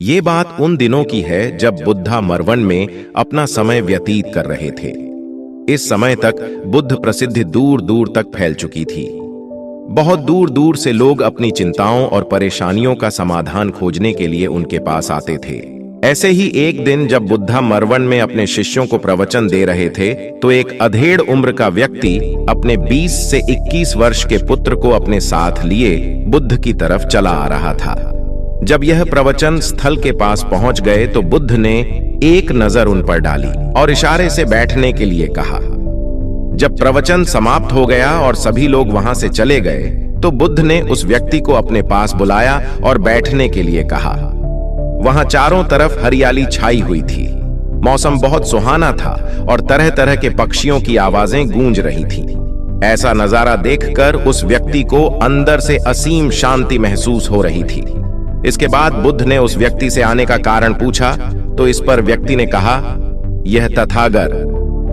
ये बात उन दिनों की है जब बुद्धा मरवन में अपना समय व्यतीत कर रहे थे। इस समय तक बुद्ध प्रसिद्धि दूर दूर तक फैल चुकी थी। बहुत दूर दूर से लोग अपनी चिंताओं और परेशानियों का समाधान खोजने के लिए उनके पास आते थे। ऐसे ही एक दिन जब बुद्धा मरवन में अपने शिष्यों को प्रवचन दे रहे थे तो एक अधेड़ उम्र का व्यक्ति अपने 20 से 21 वर्ष के पुत्र को अपने साथ लिए बुद्ध की तरफ चला आ रहा था। जब यह प्रवचन स्थल के पास पहुंच गए तो बुद्ध ने एक नजर उन पर डाली और इशारे से बैठने के लिए कहा। जब प्रवचन समाप्त हो गया और सभी लोग वहां से चले गए तो बुद्ध ने उस व्यक्ति को अपने पास बुलाया और बैठने के लिए कहा। वहां चारों तरफ हरियाली छाई हुई थी। मौसम बहुत सुहाना था और तरह तरह के पक्षियों की आवाजें गूंज रही थीं। ऐसा नजारा देखकर उस व्यक्ति को अंदर से असीम शांति महसूस हो रही थी। इसके बाद बुद्ध ने उस व्यक्ति से आने का कारण पूछा तो इस पर व्यक्ति ने कहा, यह तथागत,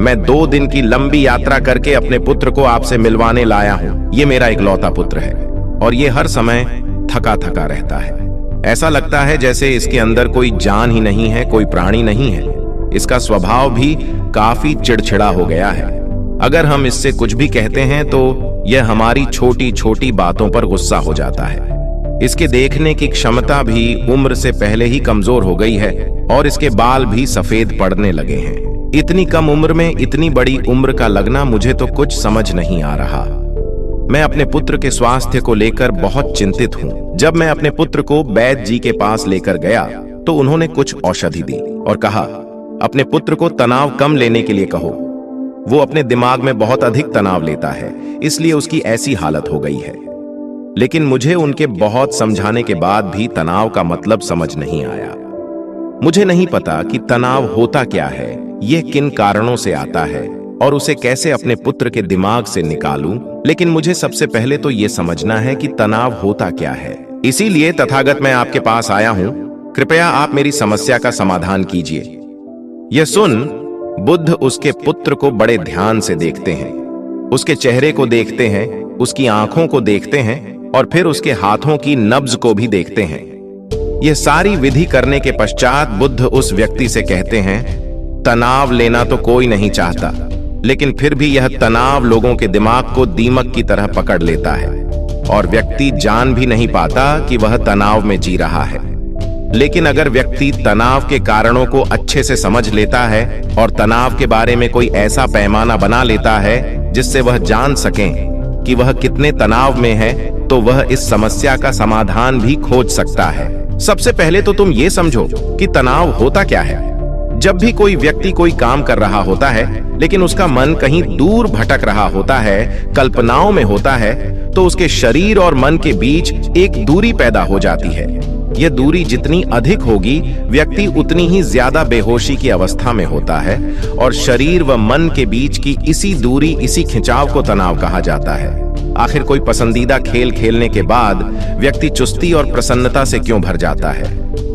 मैं 2 दिन की लंबी यात्रा करके अपने पुत्र को आपसे मिलवाने लाया हूं। ये मेरा इकलौता पुत्र है और ये हर समय थका थका रहता है। ऐसा लगता है जैसे इसके अंदर कोई जान ही नहीं है, कोई प्राणी नहीं है। इसका स्वभाव भी काफी चिड़चिड़ा हो गया है। अगर हम इससे कुछ भी कहते हैं तो यह हमारी छोटी छोटी बातों पर गुस्सा हो जाता है। इसके देखने की क्षमता भी उम्र से पहले ही कमजोर हो गई है और इसके बाल भी सफेद पड़ने लगे हैं। इतनी कम उम्र में इतनी बड़ी उम्र का लगना मुझे तो कुछ समझ नहीं आ रहा। मैं अपने पुत्र के स्वास्थ्य को लेकर बहुत चिंतित हूँ। जब मैं अपने पुत्र को वैद्य जी के पास लेकर गया तो उन्होंने कुछ औषधि दी और कहा, अपने पुत्र को तनाव कम लेने के लिए कहो। वो अपने दिमाग में बहुत अधिक तनाव लेता है, इसलिए उसकी ऐसी हालत हो गई है। लेकिन मुझे उनके बहुत समझाने के बाद भी तनाव का मतलब समझ नहीं आया। मुझे नहीं पता कि तनाव होता क्या है, यह किन कारणों से आता है और उसे कैसे अपने पुत्र के दिमाग से निकालूं। लेकिन मुझे सबसे पहले तो यह समझना है कि तनाव होता क्या है। इसीलिए तथागत मैं आपके पास आया हूं। कृपया आप मेरी समस्या का समाधान कीजिए। यह सुन बुद्ध उसके पुत्र को बड़े ध्यान से देखते हैं। उसके चेहरे को देखते हैं, उसकी आंखों को देखते हैं और फिर उसके हाथों की नब्ज को भी देखते हैं। यह सारी विधि करने के पश्चात बुद्ध उस व्यक्ति से कहते हैं, तनाव लेना तो कोई नहीं चाहता, लेकिन फिर भी यह तनाव लोगों के दिमाग को दीमक की तरह पकड़ लेता है और व्यक्ति जान भी नहीं पाता कि वह तनाव में जी रहा है। लेकिन अगर व्यक्ति तनाव के कारणों को अच्छे से समझ लेता है और तनाव के बारे में कोई ऐसा पैमाना बना लेता है जिससे वह जान सके कि वह कितने तनाव में है, तो वह इस समस्या का समाधान भी खोज सकता है। सबसे पहले तो तुम ये समझो कि तनाव होता क्या है। जब भी कोई व्यक्ति कोई काम कर रहा होता है लेकिन उसका मन कहीं दूर भटक रहा होता है, कल्पनाओं में होता है, तो उसके शरीर और मन के बीच एक दूरी पैदा हो जाती है। यह दूरी जितनी अधिक होगी, व्यक्ति उतनी ही ज्यादा बेहोशी की अवस्था में होता है और शरीर व मन के बीच की इसी दूरी, इसी खिंचाव को तनाव कहा जाता है। आखिर कोई पसंदीदा खेल खेलने के बाद व्यक्ति चुस्ती और प्रसन्नता से क्यों भर जाता है,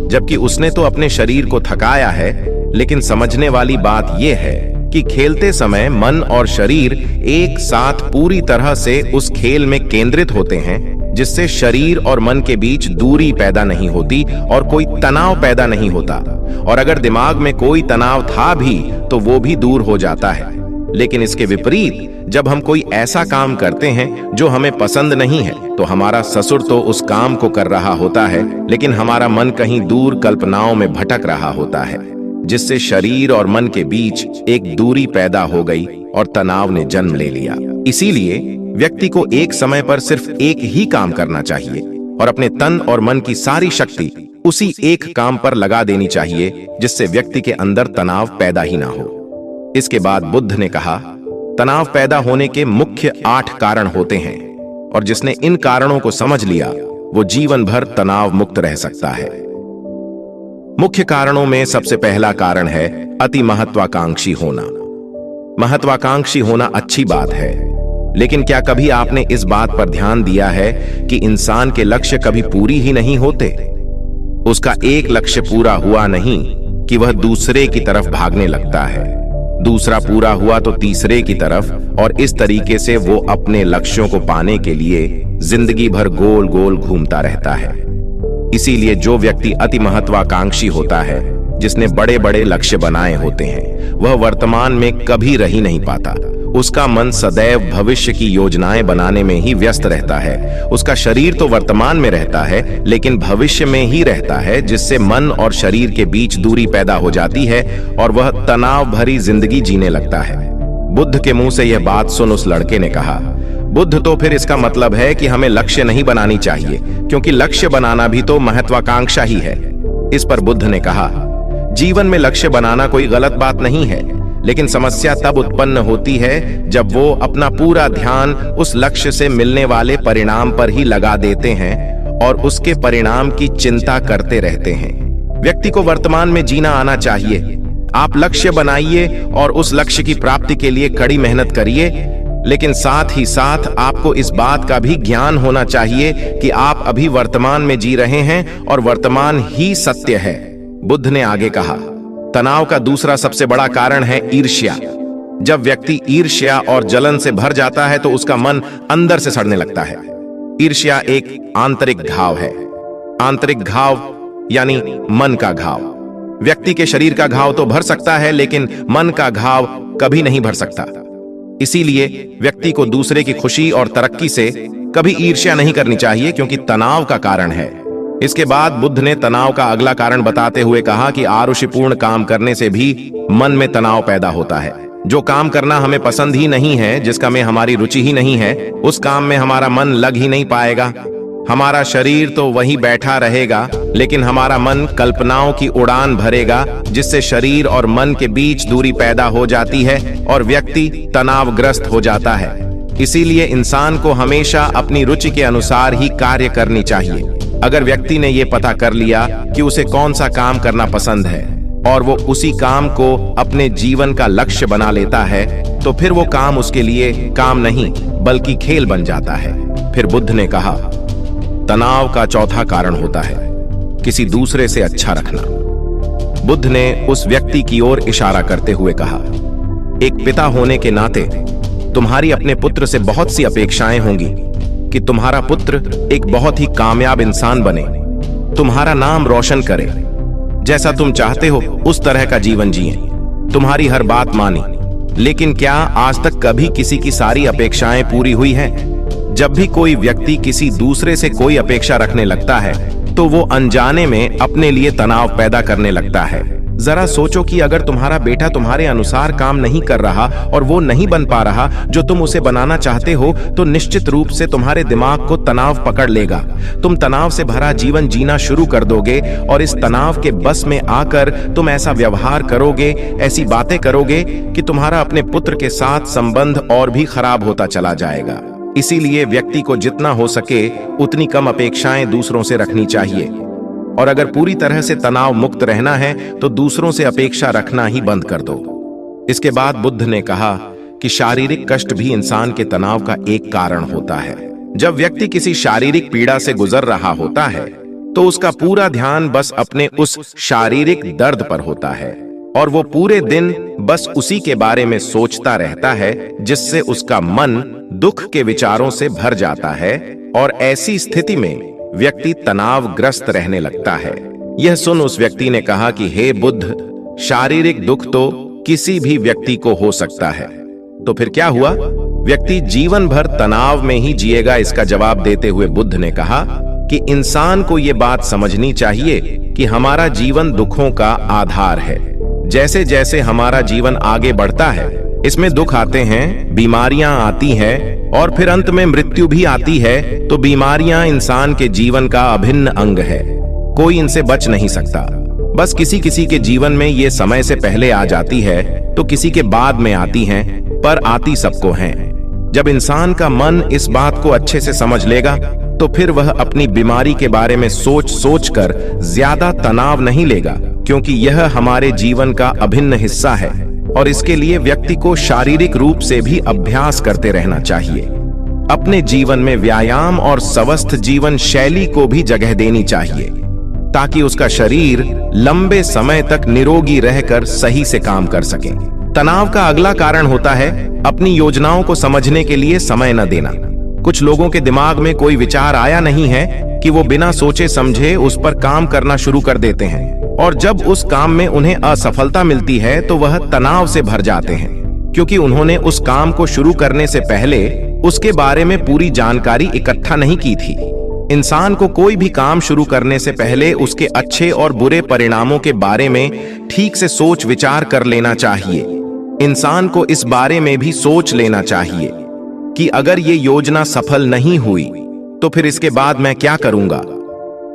जबकि उसने तो अपने शरीर को थकाया है। लेकिन समझने वाली बात यह है कि खेलते समय मन और शरीर एक साथ पूरी तरह से उस खेल में केंद्रित होते हैं, जिससे शरीर और मन के बीच दूरी पैदा नहीं होती और कोई तनाव पैदा नहीं होता। और अगर दिमाग में कोई तनाव था भी तो वो भी दूर हो जाता है। लेकिन इसके विपरीत जब हम कोई ऐसा काम करते हैं जो हमें पसंद नहीं है, तो हमारा ससुर तो उस काम को कर रहा होता है, लेकिन हमारा मन कहीं दूर कल्पनाओं में भटक रहा होता है, जिससे शरीर और मन के बीच एक दूरी पैदा हो गई और तनाव ने जन्म ले लिया। इसीलिए व्यक्ति को एक समय पर सिर्फ एक ही काम करना चाहिए और अपने तन और मन की सारी शक्ति उसी एक काम पर लगा देनी चाहिए, जिससे व्यक्ति के अंदर तनाव पैदा ही ना हो। इसके बाद बुद्ध ने कहा, तनाव पैदा होने के मुख्य 8 कारण होते हैं और जिसने इन कारणों को समझ लिया वो जीवन भर तनाव मुक्त रह सकता है। मुख्य कारणों में सबसे पहला कारण है अति महत्वाकांक्षी होना। महत्वाकांक्षी होना अच्छी बात है, लेकिन क्या कभी आपने इस बात पर ध्यान दिया है कि इंसान के लक्ष्य कभी पूरी ही नहीं होते। उसका एक लक्ष्य पूरा हुआ नहीं कि वह दूसरे की तरफ भागने लगता है, दूसरा पूरा हुआ तो तीसरे की तरफ, और इस तरीके से वो अपने लक्ष्यों को पाने के लिए जिंदगी भर गोल गोल घूमता रहता है। इसीलिए जो व्यक्ति अति महत्वाकांक्षी होता है, जिसने बड़े बड़े लक्ष्य बनाए होते हैं, वह वर्तमान में कभी रह ही नहीं पाता। उसका मन सदैव भविष्य की योजनाएं बनाने में ही व्यस्त रहता है। उसका शरीर तो वर्तमान में रहता है, लेकिन भविष्य में ही रहता है, जिससे मन और शरीर के बीच दूरी पैदा हो जाती है और वह तनाव भरी जिंदगी जीने लगता है। बुद्ध के मुंह से यह बात सुन उस लड़के ने कहा, बुद्ध, तो फिर इसका मतलब है कि हमें लक्ष्य नहीं बनानी चाहिए, क्योंकि लक्ष्य बनाना भी तो महत्वाकांक्षा ही है। इस पर बुद्ध ने कहा, जीवन में लक्ष्य बनाना कोई गलत बात नहीं है, लेकिन समस्या तब उत्पन्न होती है जब वो अपना पूरा ध्यान उस लक्ष्य से मिलने वाले परिणाम पर ही लगा देते हैं और उसके परिणाम की चिंता करते रहते हैं। व्यक्ति को वर्तमान में जीना आना चाहिए। आप लक्ष्य बनाइए और उस लक्ष्य की प्राप्ति के लिए कड़ी मेहनत करिए, लेकिन साथ ही साथ आपको इस बात का भी ज्ञान होना चाहिए कि आप अभी वर्तमान में जी रहे हैं और वर्तमान ही सत्य है। बुद्ध ने आगे कहा, तनाव का दूसरा सबसे बड़ा कारण है ईर्ष्या। जब व्यक्ति ईर्ष्या और जलन से भर जाता है तो उसका मन अंदर से सड़ने लगता है। ईर्ष्या एक आंतरिक घाव है। आंतरिक घाव यानी मन का घाव। व्यक्ति के शरीर का घाव तो भर सकता है, लेकिन मन का घाव कभी नहीं भर सकता। इसीलिए व्यक्ति को दूसरे की खुशी और तरक्की से कभी ईर्ष्या नहीं करनी चाहिए, क्योंकि तनाव का कारण है। इसके बाद बुद्ध ने तनाव का अगला कारण बताते हुए कहा कि आरुषिपूर्ण काम करने से भी मन में तनाव पैदा होता है। जो काम करना हमें पसंद ही नहीं है, जिसका में हमारी रुचि ही नहीं है, उस काम में हमारा मन लग ही नहीं पाएगा। हमारा शरीर तो वहीं बैठा रहेगा, लेकिन हमारा मन कल्पनाओं की उड़ान भरेगा, जिससे शरीर और मन के बीच दूरी पैदा हो जाती है और व्यक्ति तनावग्रस्त हो जाता है। इसीलिए इंसान को हमेशा अपनी रुचि के अनुसार ही कार्य करनी चाहिए। अगर व्यक्ति ने यह पता कर लिया कि उसे कौन सा काम करना पसंद है और वो उसी काम को अपने जीवन का लक्ष्य बना लेता है, तो फिर वो काम उसके लिए काम नहीं बल्कि खेल बन जाता है। फिर बुद्ध ने कहा, तनाव का चौथा कारण होता है किसी दूसरे से अच्छा रखना। बुद्ध ने उस व्यक्ति की ओर इशारा करते हुए कहा, एक पिता होने के नाते तुम्हारी अपने पुत्र से बहुत सी अपेक्षाएं होंगी कि तुम्हारा पुत्र एक बहुत ही कामयाब इंसान बने, तुम्हारा नाम रोशन करे, जैसा तुम चाहते हो उस तरह का जीवन जिए, तुम्हारी हर बात माने। लेकिन क्या आज तक कभी किसी की सारी अपेक्षाएं पूरी हुई हैं? जब भी कोई व्यक्ति किसी दूसरे से कोई अपेक्षा रखने लगता है तो वो अनजाने में अपने लिए तनाव पैदा करने लगता है। जरा सोचो कि अगर तुम्हारा बेटा तुम्हारे अनुसार काम नहीं कर रहा और वो नहीं बन पा रहा जो तुम उसे बनाना चाहते हो, तो निश्चित रूप से तुम्हारे दिमाग को तनाव पकड़ लेगा। तुम तनाव से भरा जीवन जीना शुरू कर दोगे और इस तनाव के बस में आकर तुम ऐसा व्यवहार करोगे, ऐसी बातें करोगे कि तुम्हारा अपने पुत्र के साथ संबंध और भी खराब होता चला जाएगा। इसीलिए व्यक्ति को जितना हो सके उतनी कम अपेक्षाएं दूसरों से रखनी चाहिए, और अगर पूरी तरह से तनाव मुक्त रहना है तो दूसरों से अपेक्षा रखना ही बंद कर दो। इसके बाद बुद्ध ने कहा कि शारीरिक कष्ट भी इंसान के तनाव का एक कारण होता है। जब व्यक्ति किसी शारीरिक पीड़ा से गुजर रहा होता है तो उसका पूरा ध्यान बस अपने उस शारीरिक दर्द पर होता है और वो पूरे दिन बस उसी के बारे में सोचता रहता है, जिससे उसका मन दुख के विचारों से भर जाता है और ऐसी स्थिति में व्यक्ति तनावग्रस्त रहने लगता है। यह सुन उस व्यक्ति ने कहा कि हे बुद्ध, शारीरिक दुख तो किसी भी व्यक्ति को हो सकता है, तो फिर क्या हुआ? व्यक्ति जीवन भर तनाव में ही जिएगा? इसका जवाब देते हुए बुद्ध ने कहा कि इंसान को यह बात समझनी चाहिए कि हमारा जीवन दुखों का आधार है। जैसे जैसे हमारा जीवन आगे बढ़ता है, इसमें दुख आते हैं, बीमारियां आती हैं और फिर अंत में मृत्यु भी आती है। तो बीमारियां इंसान के जीवन का अभिन्न अंग है, कोई इनसे बच नहीं सकता। बस किसी किसी के जीवन में ये समय से पहले आ जाती है तो किसी के बाद में आती हैं, पर आती सबको हैं। जब इंसान का मन इस बात को अच्छे से समझ लेगा तो फिर वह अपनी बीमारी के बारे में सोच सोच कर ज्यादा तनाव नहीं लेगा, क्योंकि यह हमारे जीवन का अभिन्न हिस्सा है और इसके लिए व्यक्ति को शारीरिक रूप से भी अभ्यास करते रहना चाहिए। अपने जीवन में व्यायाम और स्वस्थ जीवन शैली को भी जगह देनी चाहिए ताकि उसका शरीर लंबे समय तक निरोगी रहकर सही से काम कर सके। तनाव का अगला कारण होता है अपनी योजनाओं को समझने के लिए समय न देना। कुछ लोगों के दिमाग में कोई विचार आया नहीं है कि वो बिना सोचे समझे उस पर काम करना शुरू कर देते हैं, और जब उस काम में उन्हें असफलता मिलती है तो वह तनाव से भर जाते हैं, क्योंकि उन्होंने उस काम को शुरू करने से पहले उसके बारे में पूरी जानकारी इकट्ठा नहीं की थी। इंसान को कोई भी काम शुरू करने से पहले उसके अच्छे और बुरे परिणामों के बारे में ठीक से सोच विचार कर लेना चाहिए। इंसान को इस बारे में भी सोच लेना चाहिए कि अगर ये योजना सफल नहीं हुई तो फिर इसके बाद मैं क्या करूंगा।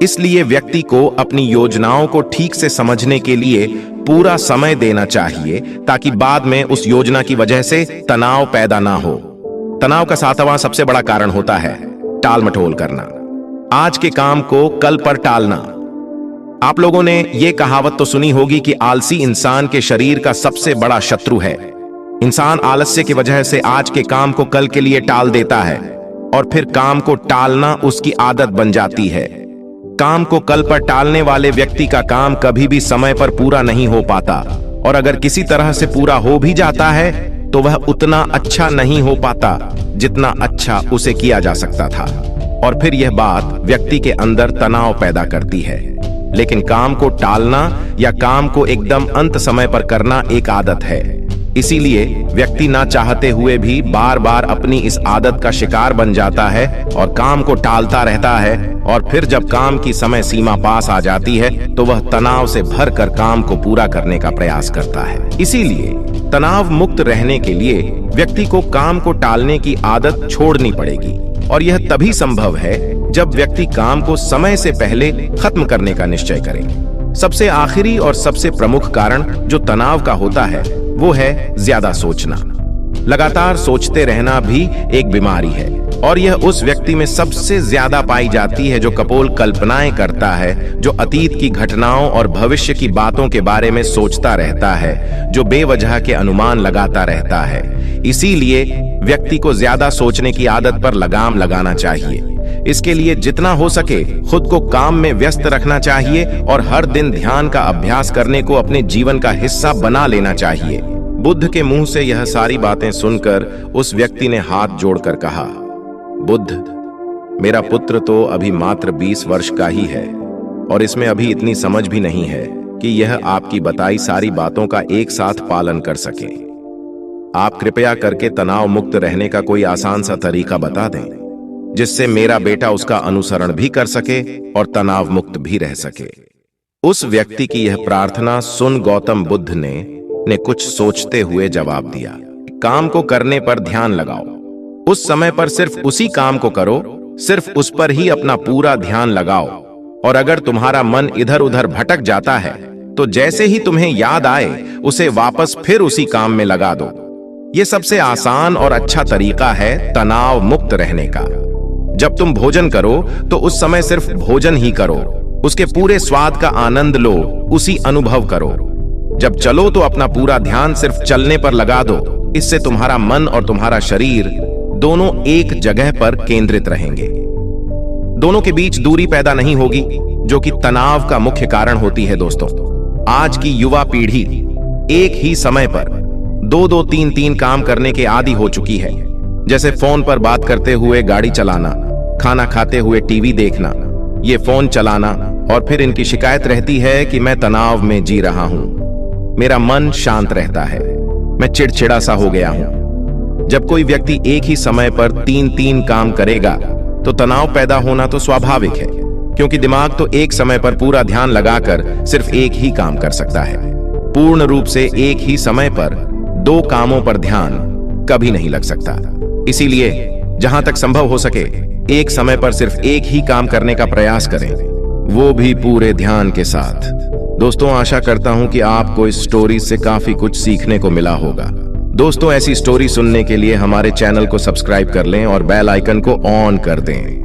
इसलिए व्यक्ति को अपनी योजनाओं को ठीक से समझने के लिए पूरा समय देना चाहिए, ताकि बाद में उस योजना की वजह से तनाव पैदा ना हो। तनाव का 7वां सबसे बड़ा कारण होता है टाल मटोल करना। आज के काम को कल पर टालना। आप लोगों ने यह कहावत तो सुनी होगी कि आलसी इंसान के शरीर का सबसे बड़ा शत्रु है। इंसान आलस्य की वजह से आज के काम को कल के लिए टाल देता है, और फिर काम को टालना उसकी आदत बन जाती है। काम को कल पर टालने वाले व्यक्ति का काम कभी भी समय पर पूरा नहीं हो पाता, और अगर किसी तरह से पूरा हो भी जाता है तो वह उतना अच्छा नहीं हो पाता जितना अच्छा उसे किया जा सकता था, और फिर यह बात व्यक्ति के अंदर तनाव पैदा करती है। लेकिन काम को टालना या काम को एकदम अंत समय पर करना एक आदत है, इसीलिए व्यक्ति ना चाहते हुए भी बार बार अपनी इस आदत का शिकार बन जाता है और काम को टालता रहता है, और फिर जब काम की समय सीमा पास आ जाती है तो वह तनाव से भरकर काम को पूरा करने का प्रयास करता है। इसीलिए तनाव मुक्त रहने के लिए व्यक्ति को काम को टालने की आदत छोड़नी पड़ेगी, और यह तभी संभव है जब व्यक्ति काम को समय से पहले खत्म करने का निश्चय करे। सबसे आखिरी और सबसे प्रमुख कारण जो तनाव का होता है वो है ज्यादा सोचना। लगातार सोचते रहना भी एक बीमारी है, और यह उस व्यक्ति में सबसे ज्यादा पाई जाती है जो कपोल कल्पनाएं करता है, जो अतीत की घटनाओं और भविष्य की बातों के बारे में सोचता रहता है, जो बेवजह के अनुमान लगाता रहता है। इसीलिए व्यक्ति को ज्यादा सोचने की आदत पर लगाम लगाना चाहिए। इसके लिए जितना हो सके खुद को काम में व्यस्त रखना चाहिए, और हर दिन ध्यान का अभ्यास करने को अपने जीवन का हिस्सा बना लेना चाहिए। बुद्ध के मुंह से यह सारी बातें सुनकर उस व्यक्ति ने हाथ जोड़कर कहा, बुद्ध, मेरा पुत्र तो अभी मात्र 20 वर्ष का ही है, और इसमें अभी इतनी समझ भी नहीं है कि यह आपकी बताई सारी बातों का एक साथ पालन कर सके। आप कृपया करके तनाव मुक्त रहने का कोई आसान सा तरीका बता दें, जिससे मेरा बेटा उसका अनुसरण भी कर सके और तनाव मुक्त भी रह सके। उस व्यक्ति की यह प्रार्थना सुन गौतम बुद्ध ने कुछ सोचते हुए जवाब दिया, काम को करने पर ध्यान लगाओ। उस समय पर सिर्फ उसी काम को करो, सिर्फ उस पर ही अपना पूरा ध्यान लगाओ, और अगर तुम्हारा मन इधर उधर भटक जाता है तो जैसे ही तुम्हें याद आए उसे वापस फिर उसी काम में लगा दो। यह सबसे आसान और अच्छा तरीका है तनाव मुक्त रहने का। जब तुम भोजन करो तो उस समय सिर्फ भोजन ही करो, उसके पूरे स्वाद का आनंद लो, उसी अनुभव करो। जब चलो तो अपना पूरा ध्यान सिर्फ चलने पर लगा दो। इससे तुम्हारा मन और तुम्हारा शरीर दोनों एक जगह पर केंद्रित रहेंगे। दोनों के बीच दूरी पैदा नहीं होगी, जो कि तनाव का मुख्य कारण होती है। दोस्तों, आज की युवा पीढ़ी एक ही समय पर 2-2, 3-3 काम करने के आदी हो चुकी है, जैसे फोन पर बात करते हुए गाड़ी चलाना, खाना खाते हुए टीवी देखना, ये फोन चलाना, और फिर इनकी शिकायत रहती है कि मैं तनाव में जी रहा हूं, मेरा मन शांत रहता है, मैं चिड़चिड़ा सा हो गया हूं। जब कोई व्यक्ति एक ही समय पर 3-3 काम करेगा तो तनाव पैदा होना तो स्वाभाविक है, क्योंकि दिमाग तो एक समय पर पूरा ध्यान लगाकर सिर्फ एक ही काम कर सकता है। पूर्ण रूप से एक ही समय पर 2 कामों पर ध्यान कभी नहीं लग सकता। इसीलिए जहां तक संभव हो सके एक समय पर सिर्फ एक ही काम करने का प्रयास करें, वो भी पूरे ध्यान के साथ। दोस्तों, आशा करता हूं कि आपको इस स्टोरी से काफी कुछ सीखने को मिला होगा। दोस्तों, ऐसी स्टोरी सुनने के लिए हमारे चैनल को सब्सक्राइब कर लें और बेल आइकन को ऑन कर दें।